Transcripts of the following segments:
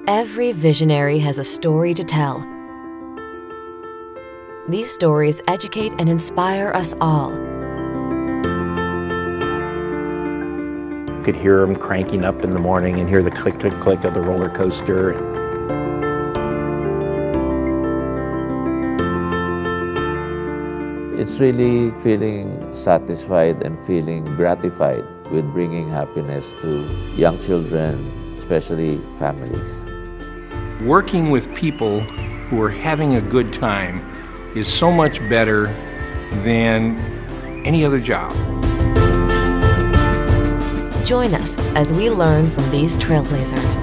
Every visionary has a story to tell. These stories educate and inspire us all. You could hear them cranking up in the morning and hear the click, click, click of the roller coaster. It's really feeling satisfied and feeling gratified with bringing happiness to young children, especially families. Working with people who are having a good time is so much better than any other job. Join us as we learn from these trailblazers.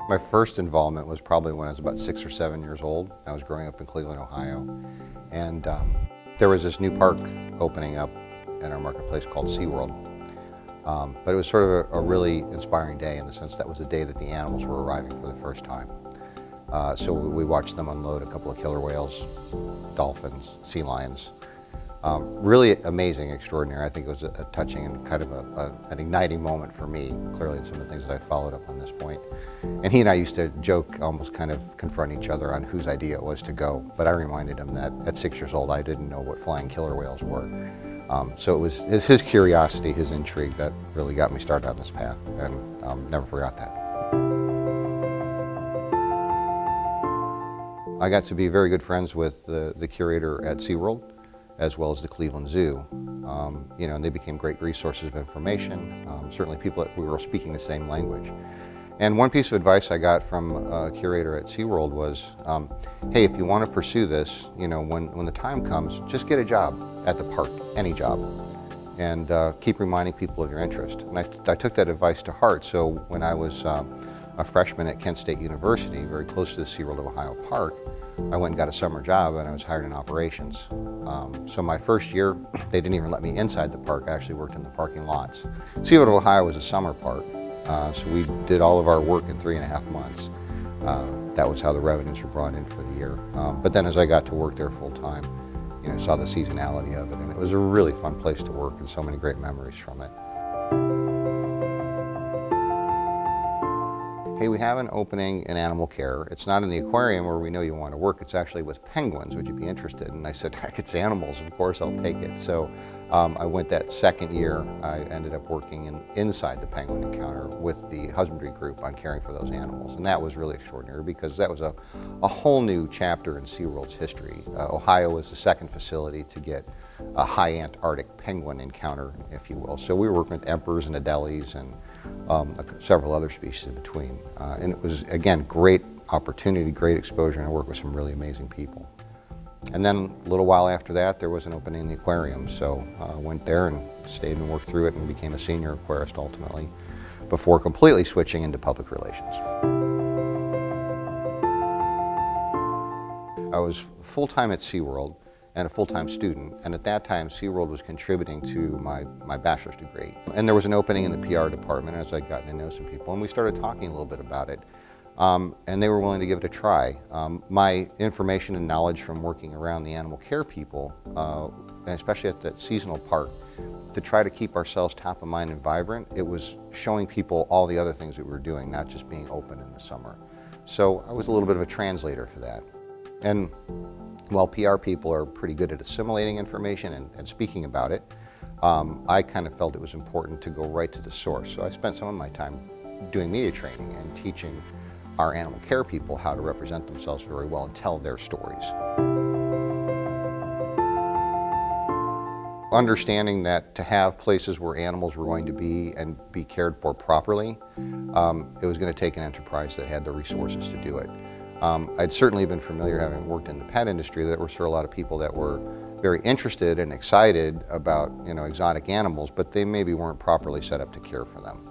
My first involvement was probably when I was about 6 or 7 years old. I was growing up in Cleveland, Ohio, and there was this new park opening up in our marketplace called SeaWorld. But it was sort of a really inspiring day in the sense that was the day that the animals were arriving for the first time. So we watched them unload a couple of killer whales, dolphins, sea lions. Really amazing, extraordinary. I think it was a touching and kind of an igniting moment for me, clearly some of the things that I followed up on this point. And he and I used to joke, almost kind of confront each other on whose idea it was to go. But I reminded him that at 6 years old, I didn't know what flying killer whales were. So it was his curiosity, his intrigue that really got me started on this path, and never forgot that. I got to be very good friends with the curator at SeaWorld, as well as the Cleveland Zoo. And they became great resources of information, certainly people that we were speaking the same language. And one piece of advice I got from a curator at SeaWorld was, hey, if you want to pursue this, when the time comes, just get a job at the park, any job, and keep reminding people of your interest. And I took that advice to heart, so when I was a freshman at Kent State University, very close to the SeaWorld of Ohio Park, I went and got a summer job and I was hired in operations. So my first year, they didn't even let me inside the park. I actually worked in the parking lots. SeaWorld of Ohio was a summer park, so we did all of our work in 3.5 months. That was how the revenues were brought in for the year. But then as I got to work there full time, saw the seasonality of it, and it was a really fun place to work and so many great memories from it. Hey, we have an opening in animal care. It's not in the aquarium where we know you want to work. It's actually with penguins. Would you be interested? And I said, heck, it's animals. Of course, I'll take it. So I went that second year. I ended up working inside the penguin encounter with the husbandry group on caring for those animals. And that was really extraordinary because that was a whole new chapter in SeaWorld's history. Ohio was the second facility to get a high Antarctic penguin encounter, if you will. So we were working with emperors and adeles and several other species in between. And it was, again, great opportunity, great exposure, and I worked with some really amazing people. And then a little while after that, there was an opening in the aquarium. So I went there and stayed and worked through it and became a senior aquarist ultimately, before completely switching into public relations. I was full-time at SeaWorld and a full-time student, and at that time SeaWorld was contributing to my bachelor's degree. And there was an opening in the PR department as I'd gotten to know some people, and we started talking a little bit about it. And they were willing to give it a try. My information and knowledge from working around the animal care people, and especially at that seasonal park, to try to keep ourselves top of mind and vibrant, it was showing people all the other things that we were doing, not just being open in the summer. So I was a little bit of a translator for that. And while PR people are pretty good at assimilating information and speaking about it, I kind of felt it was important to go right to the source. So I spent some of my time doing media training and teaching our animal care people how to represent themselves very well and tell their stories. Understanding that to have places where animals were going to be and be cared for properly, it was going to take an enterprise that had the resources to do it. I'd certainly been familiar, having worked in the pet industry, that there were sort of a lot of people that were very interested and excited about exotic animals, but they maybe weren't properly set up to care for them.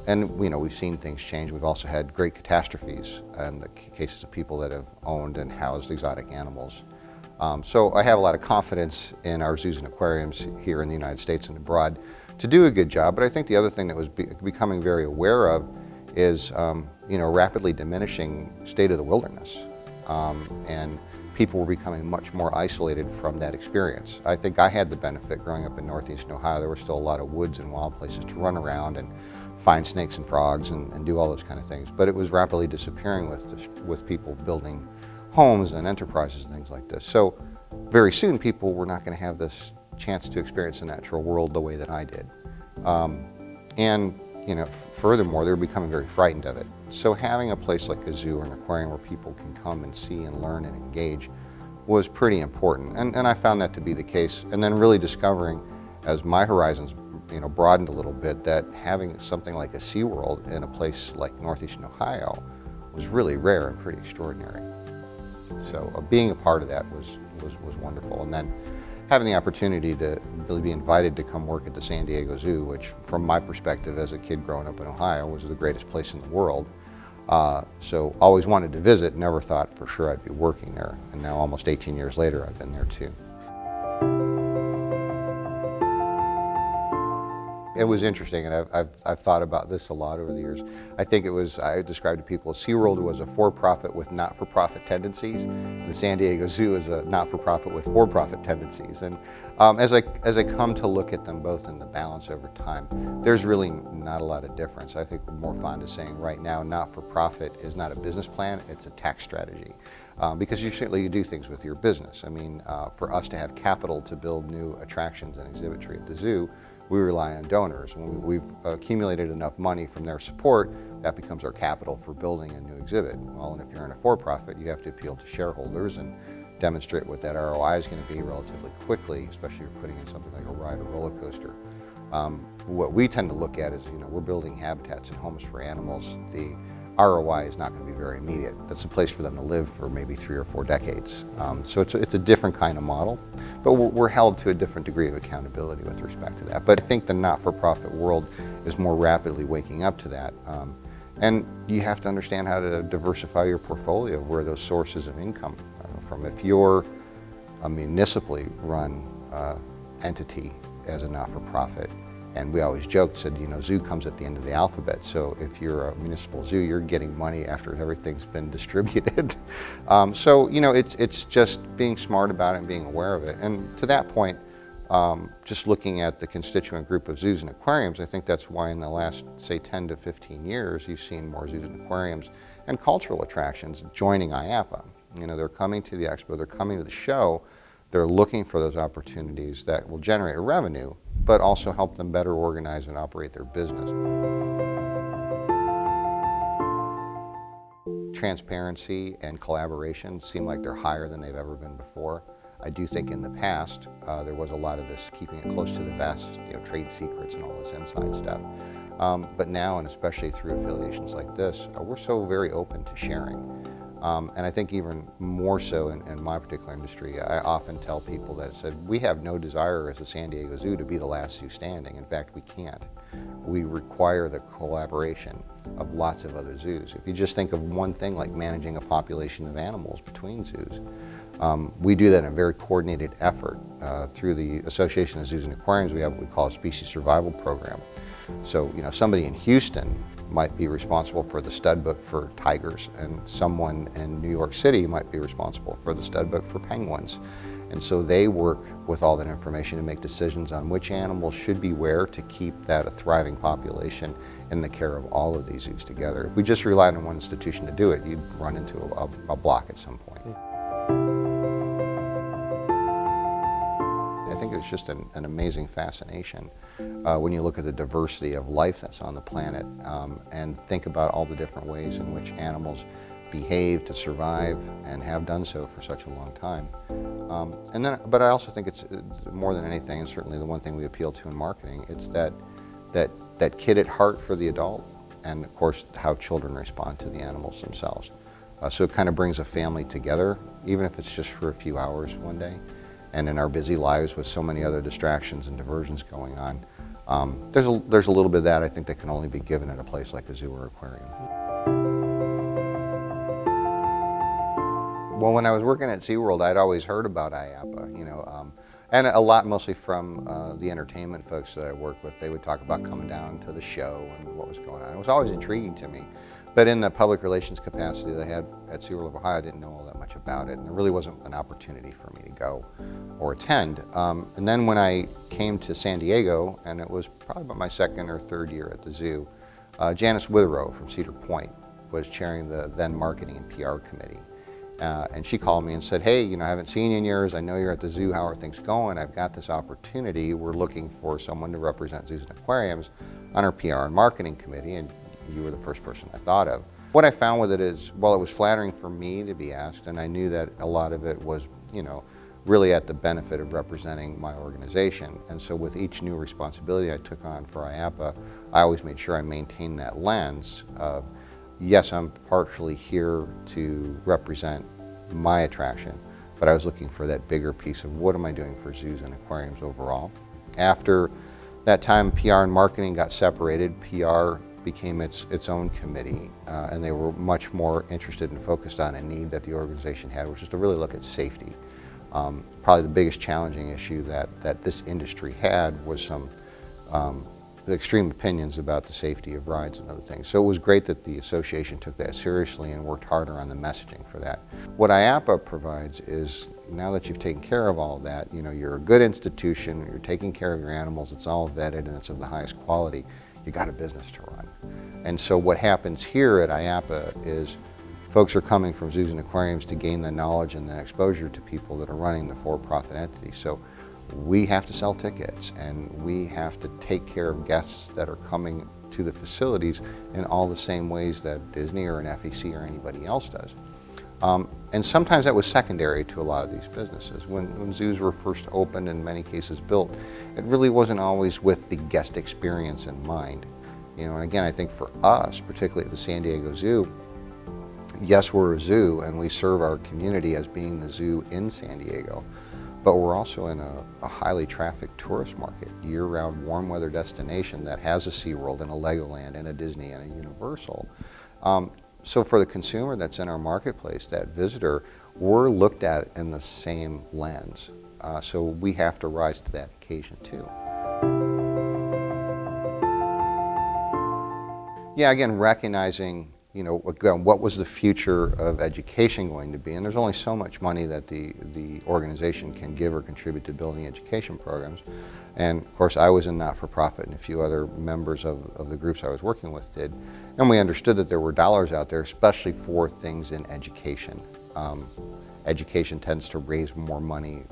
And we've seen things change. We've also had great catastrophes in the cases of people that have owned and housed exotic animals. So I have a lot of confidence in our zoos and aquariums here in the United States and abroad to do a good job. But I think the other thing that was becoming very aware of is, rapidly diminishing state of the wilderness. And people were becoming much more isolated from that experience. I think I had the benefit growing up in northeastern Ohio. There were still a lot of woods and wild places to run around and find snakes and frogs and do all those kind of things. But it was rapidly disappearing with people building homes and enterprises and things like this. So very soon people were not going to have this chance to experience the natural world the way that I did. And furthermore, they were becoming very frightened of it. So having a place like a zoo or an aquarium where people can come and see and learn and engage was pretty important. And I found that to be the case. And then really discovering, as my horizons broadened a little bit, that having something like a SeaWorld in a place like northeastern Ohio was really rare and pretty extraordinary. So being a part of that was wonderful. And then having the opportunity to really be invited to come work at the San Diego Zoo, which from my perspective as a kid growing up in Ohio was the greatest place in the world. So always wanted to visit, never thought for sure I'd be working there. And now almost 18 years later, I've been there too. It was interesting, and I've thought about this a lot over the years. I think I described to people, SeaWorld was a for-profit with not-for-profit tendencies, and the San Diego Zoo is a not-for-profit with for-profit tendencies. And as I come to look at them both in the balance over time, there's really not a lot of difference. I think we're more fond of saying right now, not-for-profit is not a business plan, it's a tax strategy. Because you do things with your business. I mean, for us to have capital to build new attractions and exhibitry at the zoo, we rely on donors. When we've accumulated enough money from their support, that becomes our capital for building a new exhibit. Well, and if you're in a for-profit, you have to appeal to shareholders and demonstrate what that ROI is going to be relatively quickly, especially if you're putting in something like a ride or roller coaster. What we tend to look at is, we're building habitats and homes for animals. The ROI is not going to be very immediate. That's a place for them to live for maybe 3 or 4 decades. So it's a different kind of model, but we're held to a different degree of accountability with respect to that. But I think the not-for-profit world is more rapidly waking up to that. And you have to understand how to diversify your portfolio, where those sources of income from. If you're a municipally run entity as a not-for-profit, and we always joked, said, zoo comes at the end of the alphabet. So if you're a municipal zoo, you're getting money after everything's been distributed. So, it's just being smart about it and being aware of it. And to that point, just looking at the constituent group of zoos and aquariums, I think that's why in the last, say, 10 to 15 years, you've seen more zoos and aquariums and cultural attractions joining IAAPA. They're coming to the expo, they're coming to the show, they're looking for those opportunities that will generate revenue, but also help them better organize and operate their business. Transparency and collaboration seem like they're higher than they've ever been before. I do think in the past there was a lot of this keeping it close to the vest, trade secrets and all this inside stuff. But now, and especially through affiliations like this, we're so very open to sharing. And I think even more so in my particular industry, I often tell people that we have no desire as the San Diego Zoo to be the last zoo standing. In fact, we can't. We require the collaboration of lots of other zoos. If you just think of one thing like managing a population of animals between zoos, we do that in a very coordinated effort. Through the Association of Zoos and Aquariums, we have what we call a species survival program. So, somebody in Houston might be responsible for the stud book for tigers, and someone in New York City might be responsible for the stud book for penguins. And so they work with all that information to make decisions on which animals should be where to keep that a thriving population in the care of all of these zoos together. If we just relied on one institution to do it, you'd run into a block at some point. I think it's just an amazing fascination when you look at the diversity of life that's on the planet and think about all the different ways in which animals behave to survive and have done so for such a long time. But I also think it's more than anything, and certainly the one thing we appeal to in marketing, it's that kid at heart for the adult, and of course how children respond to the animals themselves. So it kind of brings a family together, even if it's just for a few hours one day. And in our busy lives with so many other distractions and diversions going on, there's a little bit of that I think that can only be given at a place like a zoo or aquarium. Well, when I was working at SeaWorld, I'd always heard about IAAPA, and a lot mostly from the entertainment folks that I worked with. They would talk about coming down to the show and what was going on. It was always intriguing to me, But in the public relations capacity that I had at SeaWorld of Ohio, I didn't know all that much about it, and there really wasn't an opportunity for me to go or attend. And then when I came to San Diego, and it was probably about my second or third year at the zoo, Janice Witherow from Cedar Point was chairing the then marketing and PR committee. And she called me and said, hey, I haven't seen you in years. I know you're at the zoo. How are things going? I've got this opportunity. We're looking for someone to represent zoos and aquariums on our PR and marketing committee, and you were the first person I thought of. What I found with it is, while it was flattering for me to be asked, and I knew that a lot of it was, really at the benefit of representing my organization. And so with each new responsibility I took on for IAAPA, I always made sure I maintained that lens of, yes, I'm partially here to represent my attraction, but I was looking for that bigger piece of what am I doing for zoos and aquariums overall. After that time, PR and marketing got separated. PR became its own committee, and they were much more interested and focused on a need that the organization had, which is to really look at safety. Probably the biggest challenging issue that this industry had was some extreme opinions about the safety of rides and other things. So it was great that the association took that seriously and worked harder on the messaging for that. What IAAPA provides is, now that you've taken care of all that, you're a good institution, you're taking care of your animals, it's all vetted and it's of the highest quality, you got a business to run. And so what happens here at IAAPA is folks are coming from zoos and aquariums to gain the knowledge and the exposure to people that are running the for-profit entities. So we have to sell tickets, and we have to take care of guests that are coming to the facilities in all the same ways that Disney or an FEC or anybody else does. And sometimes that was secondary to a lot of these businesses. When zoos were first opened, and in many cases built, it really wasn't always with the guest experience in mind. And again, I think for us, particularly at the San Diego Zoo, yes, we're a zoo and we serve our community as being the zoo in San Diego, but we're also in a highly trafficked tourist market, year-round warm weather destination that has a SeaWorld and a Legoland and a Disney and a Universal. So for the consumer that's in our marketplace, that visitor, we're looked at in the same lens. So we have to rise to that occasion too. Yeah, again, recognizing again, what was the future of education going to be? And there's only so much money that the organization can give or contribute to building education programs. And of course, I was in not-for-profit, and a few other members of the groups I was working with did. And we understood that there were dollars out there, especially for things in education. Education tends to raise more money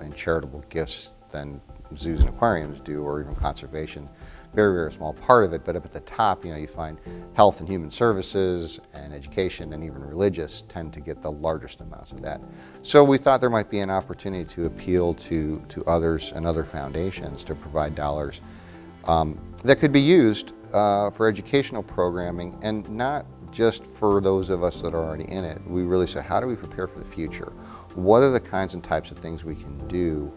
in charitable gifts than zoos and aquariums do, or even conservation. Very, very small part of it, but up at the top, you find health and human services and education and even religious tend to get the largest amounts of that. So we thought there might be an opportunity to appeal to others and other foundations to provide dollars that could be used for educational programming, and not just for those of us that are already in it. We really said, how do we prepare for the future? What are the kinds and types of things we can do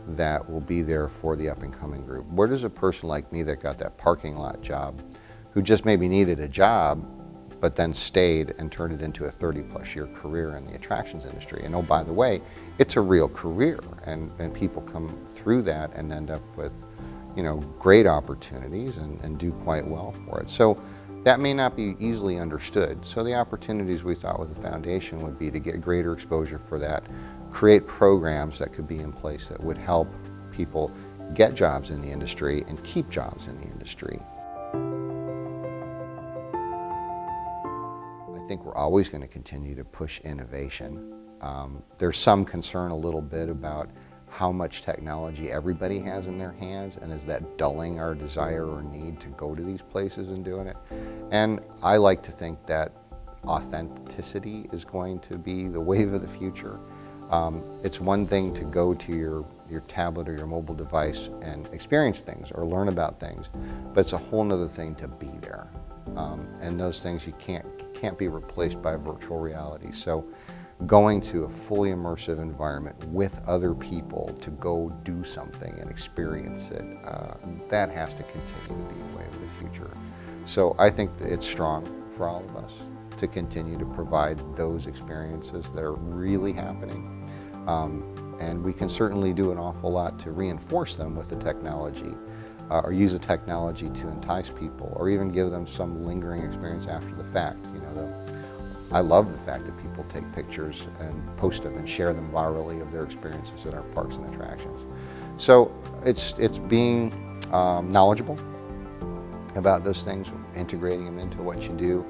that will be there for the up-and-coming group? Where does a person like me that got that parking lot job, who just maybe needed a job, but then stayed and turned it into a 30-plus year career in the attractions industry? And oh, by the way, it's a real career, and people come through that and end up with, great opportunities and do quite well for it. So that may not be easily understood. So the opportunities we thought with the foundation would be to get greater exposure for that, create programs that could be in place that would help people get jobs in the industry and keep jobs in the industry. I think we're always going to continue to push innovation. There's some concern a little bit about how much technology everybody has in their hands, and is that dulling our desire or need to go to these places and doing it. And I like to think that authenticity is going to be the wave of the future. It's one thing to go to your tablet or your mobile device and experience things or learn about things, but it's a whole other thing to be there. And those things you can't be replaced by virtual reality. So going to a fully immersive environment with other people to go do something and experience it, that has to continue to be the way of the future. So I think that it's strong for all of us to continue to provide those experiences that are really happening. And we can certainly do an awful lot to reinforce them with the technology. or use the technology to entice people, or even give them some lingering experience after the fact. You know, I love the fact that people take pictures and post them and share them virally of their experiences at our parks and attractions. So it's being knowledgeable about those things, integrating them into what you do,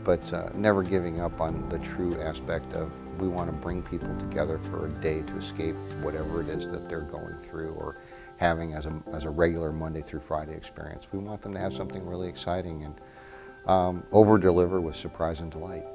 but never giving up on the true aspect of we want to bring people together for a day to escape whatever it is that they're going through or having as a regular Monday through Friday experience. We want them to have something really exciting and over-deliver with surprise and delight.